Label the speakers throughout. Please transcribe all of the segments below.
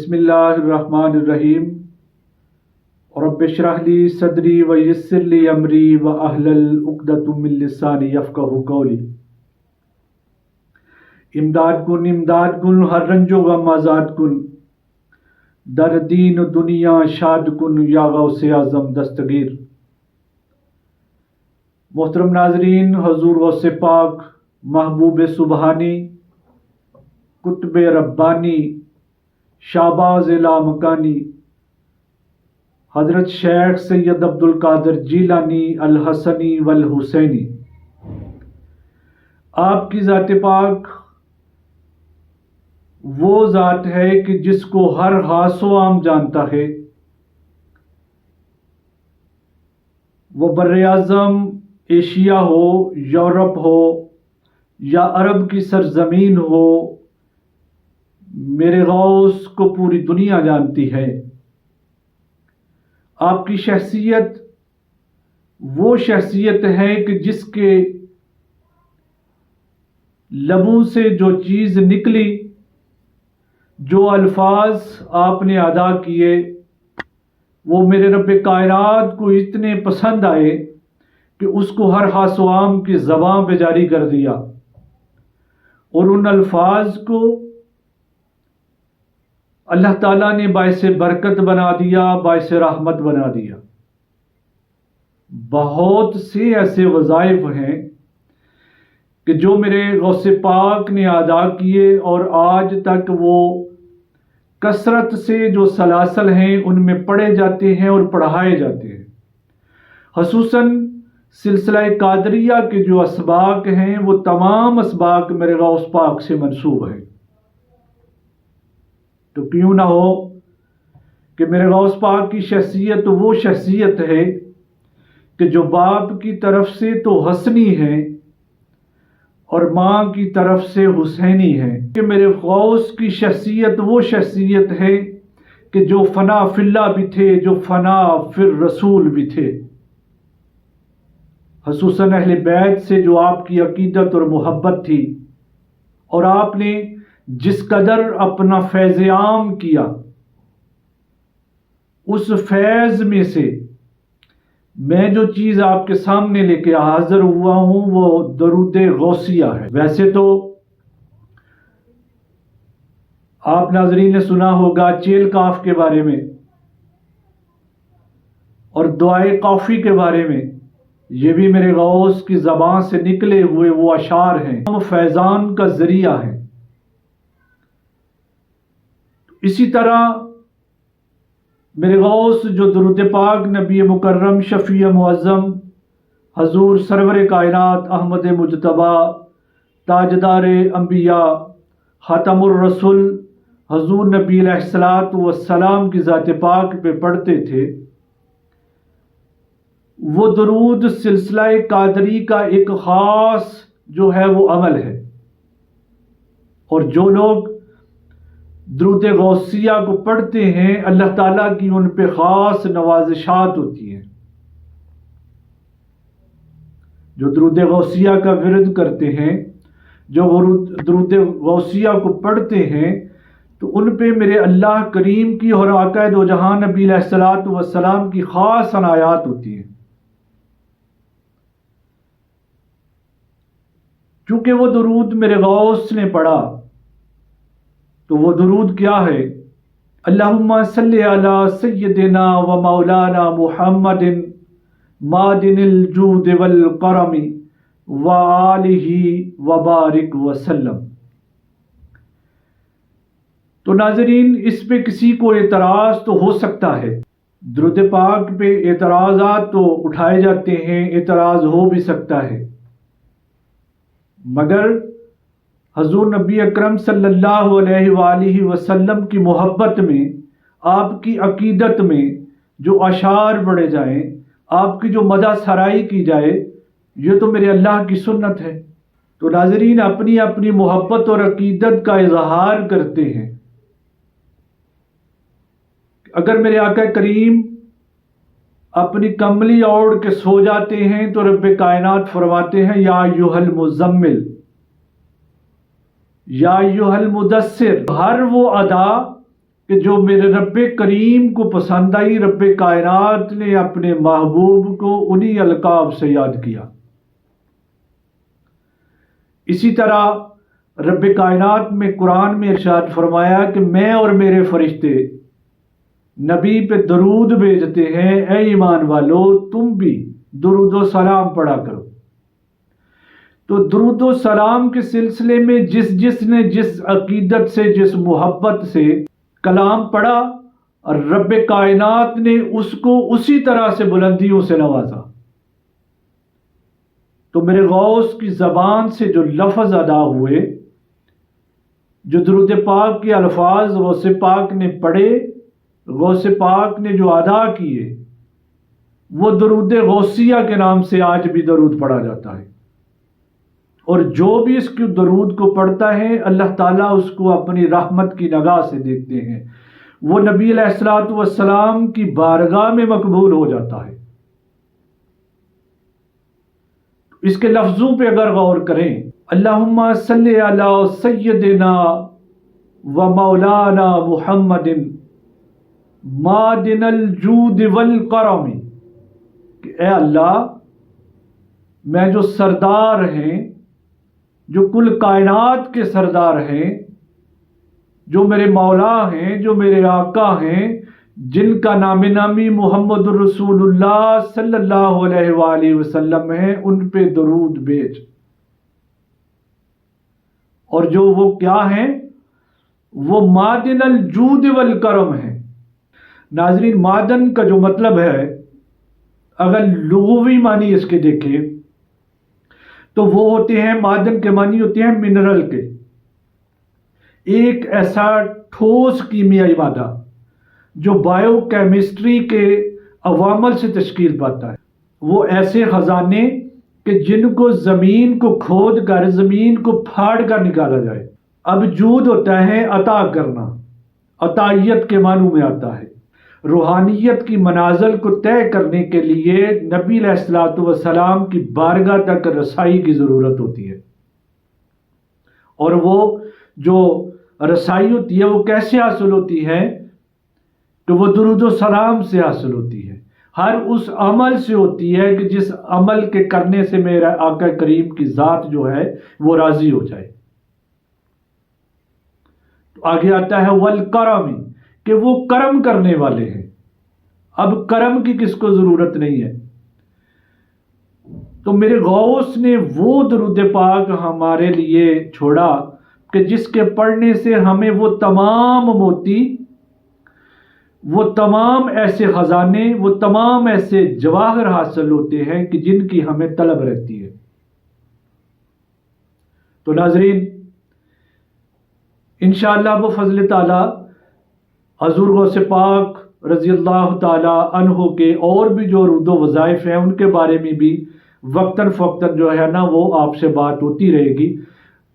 Speaker 1: بسم اللہ الرحمن الرحیم رب اشرح لی صدری ویسر لی امری واحلل عقدۃ من لسانی یفقہوا قولی۔ امداد کن ہر رنج و غم آزاد کن، در دین و دنیا شاد کن یا غوث اعظم دستگیر۔ محترم ناظرین، حضور غوث پاک، محبوب سبحانی، قطب ربانی، شہباز لامکانی، حضرت شیخ سید عبدالقادر جیلانی الحسنی والحسینی، آپ کی ذات پاک وہ ذات ہے کہ جس کو ہر خاص و عام جانتا ہے۔ وہ بر اعظم ایشیا ہو، یورپ ہو یا عرب کی سرزمین ہو، میرے غوث کو پوری دنیا جانتی ہے۔ آپ کی شخصیت وہ شخصیت ہے کہ جس کے لبوں سے جو چیز نکلی، جو الفاظ آپ نے ادا کیے، وہ میرے رب کائنات کو اتنے پسند آئے کہ اس کو ہر خاص و عام کی زبان پہ جاری کر دیا، اور ان الفاظ کو اللہ تعالیٰ نے باعث برکت بنا دیا، باعث رحمت بنا دیا۔ بہت سے ایسے وظائف ہیں کہ جو میرے غوث پاک نے ادا کیے، اور آج تک وہ کثرت سے جو سلاسل ہیں ان میں پڑھے جاتے ہیں اور پڑھائے جاتے ہیں۔ خصوصاً سلسلہ قادریہ کے جو اسباق ہیں، وہ تمام اسباق میرے غوث پاک سے منسوب ہیں۔ تو کیوں نہ ہو کہ میرے غوث پاک کی شخصیت وہ شخصیت ہے کہ جو باپ کی طرف سے تو حسنی ہے اور ماں کی طرف سے حسینی ہے، کہ میرے غوث کی شخصیت وہ شخصیت ہے کہ جو فنا فی اللہ بھی تھے، جو فنا فی الرسول بھی تھے۔ خصوصاً اہل بیت سے جو آپ کی عقیدت اور محبت تھی، اور آپ نے جس قدر اپنا فیض عام کیا، اس فیض میں سے میں جو چیز آپ کے سامنے لے کے حاضر ہوا ہوں وہ درود غوثیہ ہے۔ ویسے تو آپ ناظرین نے سنا ہوگا چیل کاف کے بارے میں اور دعائے کافی کے بارے میں، یہ بھی میرے غوث کی زبان سے نکلے ہوئے وہ اشعار ہیں، ہم فیضان کا ذریعہ ہیں۔ اسی طرح میرے غوث جو درود پاک نبی مکرم شفیع معظم حضور سرور کائنات احمد مجتبی تاجدار انبیاء خاتم الرسول حضور نبی علیہ الصلوۃ والسلام کی ذات پاک پہ پڑھتے تھے، وہ درود سلسلہ قادری کا ایک خاص جو ہے وہ عمل ہے، اور جو لوگ درود غوثیہ کو پڑھتے ہیں اللہ تعالیٰ کی ان پہ خاص نوازشات ہوتی ہیں۔ جو درود غوثیہ کا ورد کرتے ہیں، جو درود غوثیہ کو پڑھتے ہیں، تو ان پہ میرے اللہ کریم کی اور آقا دو جہان نبی علیہ الصلوۃ والسلام کی خاص عنایات ہوتی ہیں۔ چونکہ وہ درود میرے غوث نے پڑھا، تو وہ درود کیا ہے؟ اللہم صلی علی سیدنا و مولانا محمد معدن الجود والکرم و آلہ وبارک وسلم۔ تو ناظرین، اس پہ کسی کو اعتراض تو ہو سکتا ہے، درود پاک پہ اعتراضات تو اٹھائے جاتے ہیں، اعتراض ہو بھی سکتا ہے، مگر حضور نبی اکرم صلی اللہ علیہ وآلہ وسلم کی محبت میں، آپ کی عقیدت میں جو اشعار پڑھے جائیں، آپ کی جو مدح سرائی کی جائے، یہ تو میرے اللہ کی سنت ہے۔ تو ناظرین، اپنی اپنی محبت اور عقیدت کا اظہار کرتے ہیں۔ اگر میرے آقا کریم اپنی کملی اوڑھ کے سو جاتے ہیں تو رب کائنات فرماتے ہیں یا ایھا المزمل، یا ایھا المدثر۔ ہر وہ ادا کہ جو میرے رب کریم کو پسند آئی، رب کائنات نے اپنے محبوب کو انہی القاب سے یاد کیا۔ اسی طرح رب کائنات میں قرآن میں ارشاد فرمایا کہ میں اور میرے فرشتے نبی پہ درود بھیجتے ہیں، اے ایمان والو تم بھی درود و سلام پڑھا کرو۔ تو درود و سلام کے سلسلے میں جس نے جس عقیدت سے، جس محبت سے کلام پڑھا، اور رب کائنات نے اس کو اسی طرح سے بلندیوں سے نوازا۔ تو میرے غوث کی زبان سے جو لفظ ادا ہوئے، جو درود پاک کے الفاظ غوث پاک نے پڑھے، غوث پاک نے جو ادا کیے، وہ درود غوثیہ کے نام سے آج بھی درود پڑھا جاتا ہے۔ اور جو بھی اس کے درود کو پڑھتا ہے، اللہ تعالیٰ اس کو اپنی رحمت کی نگاہ سے دیکھتے ہیں، وہ نبی علیہ الصلوۃ والسلام کی بارگاہ میں مقبول ہو جاتا ہے۔ اس کے لفظوں پہ اگر غور کریں، اللہم صلی علی سیدنا و مولانا محمد معدن الجود والکرم، کہ اے اللہ، میں جو سردار ہیں، جو کل کائنات کے سردار ہیں، جو میرے مولا ہیں، جو میرے آقا ہیں، جن کا نام نامی محمد الرسول اللہ صلی اللہ علیہ وآلہ وسلم ہے، ان پہ درود بھیج۔ اور جو وہ کیا ہیں؟ وہ معدن الجود والکرم ہیں۔ ناظرین، معدن کا جو مطلب ہے، اگر لغوی معنی اس کے دیکھیں تو وہ ہوتے ہیں، معدن کے معنی ہوتے ہیں منرل کے، ایک ایسا ٹھوس کیمیائی مادہ جو بائیو کیمسٹری کے عوامل سے تشکیل پاتا ہے۔ وہ ایسے خزانے کہ جن کو زمین کو کھود کر، زمین کو پھاڑ کر نکالا جائے۔ اب جود ہوتا ہے عطا کرنا، عطائیت کے معنوں میں آتا ہے۔ روحانیت کی منازل کو طے کرنے کے لیے نبی علیہ الصلوۃ والسلام کی بارگاہ تک رسائی کی ضرورت ہوتی ہے، اور وہ جو رسائی ہوتی ہے وہ کیسے حاصل ہوتی ہے؟ کہ وہ درود و سلام سے حاصل ہوتی ہے، ہر اس عمل سے ہوتی ہے کہ جس عمل کے کرنے سے میرا آقا کریم کی ذات جو ہے وہ راضی ہو جائے۔ تو آگے آتا ہے والکرم، کہ وہ کرم کرنے والے ہیں۔ اب کرم کی کس کو ضرورت نہیں ہے؟ تو میرے غوث نے وہ درود پاک ہمارے لیے چھوڑا کہ جس کے پڑھنے سے ہمیں وہ تمام موتی، وہ تمام ایسے خزانے، وہ تمام ایسے جواہر حاصل ہوتے ہیں کہ جن کی ہمیں طلب رہتی ہے۔ تو ناظرین، انشاءاللہ بفضل تعالی حضور غوث پاک رضی اللہ تعالی عنہ کے اور بھی جو رود و وظائف ہیں، ان کے بارے میں بھی وقتاً فوقتاً جو ہے نا وہ آپ سے بات ہوتی رہے گی،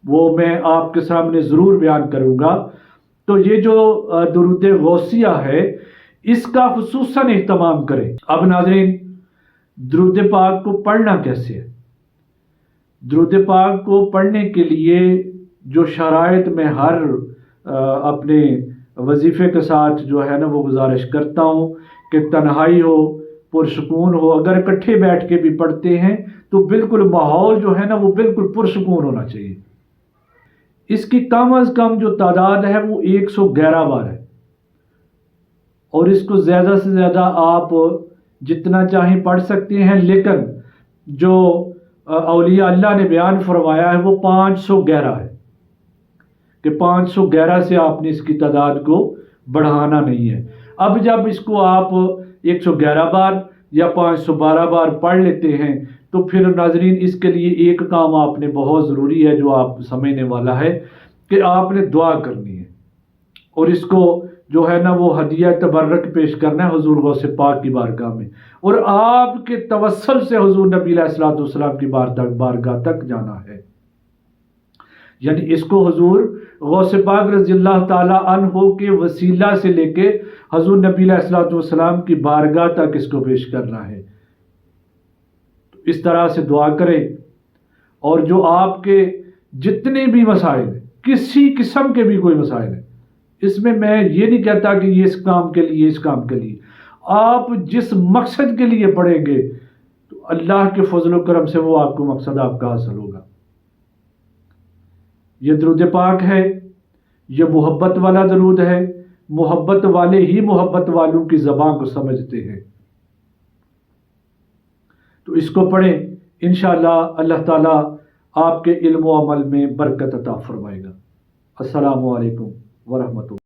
Speaker 1: وہ میں آپ کے سامنے ضرور بیان کروں گا۔ تو یہ جو درود غوثیہ ہے، اس کا خصوصاً اہتمام کریں۔ اب ناظرین، درود پاک کو پڑھنا کیسے ہے؟ درود پاک کو پڑھنے کے لیے جو شرائط میں ہر اپنے وظیفے کے ساتھ جو ہے نا وہ گزارش کرتا ہوں کہ تنہائی ہو، پرسکون ہو۔ اگر اکٹھے بیٹھ کے بھی پڑھتے ہیں تو بالکل ماحول جو ہے نا وہ بالکل پرسکون ہونا چاہیے۔ اس کی کم از کم جو تعداد ہے وہ 111 بار ہے، اور اس کو زیادہ سے زیادہ آپ جتنا چاہیں پڑھ سکتے ہیں، لیکن جو اولیاء اللہ نے بیان فرمایا ہے وہ 511 ہے، کہ 511 سے آپ نے اس کی تعداد کو بڑھانا نہیں ہے۔ اب جب اس کو آپ 111 بار یا 512 بار پڑھ لیتے ہیں تو پھر ناظرین اس کے لیے ایک کام آپ نے بہت ضروری ہے جو آپ سمجھنے والا ہے، کہ آپ نے دعا کرنی ہے، اور اس کو جو ہے نا وہ ہدیہ تبرک پیش کرنا ہے حضور غوث پاک کی بارگاہ میں، اور آپ کے توسل سے حضور نبی علیہ الصلوۃ والسلام کی بارگاہ تک جانا ہے۔ یعنی اس کو حضور غوث پاک رضی اللہ تعالی عنہ کے وسیلہ سے لے کے حضور نبی علیہ الصلوۃ والسلام کی بارگاہ تک اس کو پیش کرنا ہے۔ تو اس طرح سے دعا کریں، اور جو آپ کے جتنے بھی مسائل ہیں، کسی قسم کے بھی کوئی مسائل ہیں، اس میں یہ نہیں کہتا کہ یہ اس کام کے لیے، اس کام کے لیے، آپ جس مقصد کے لیے پڑھیں گے تو اللہ کے فضل و کرم سے وہ آپ کو مقصد آپ کا حاصل ہوگا۔ یہ درود پاک ہے، یہ محبت والا درود ہے، محبت والے ہی محبت والوں کی زبان کو سمجھتے ہیں، تو اس کو پڑھیں، انشاءاللہ اللہ تعالیٰ آپ کے علم و عمل میں برکت عطا فرمائے گا۔ السلام علیکم ورحمۃ اللہ۔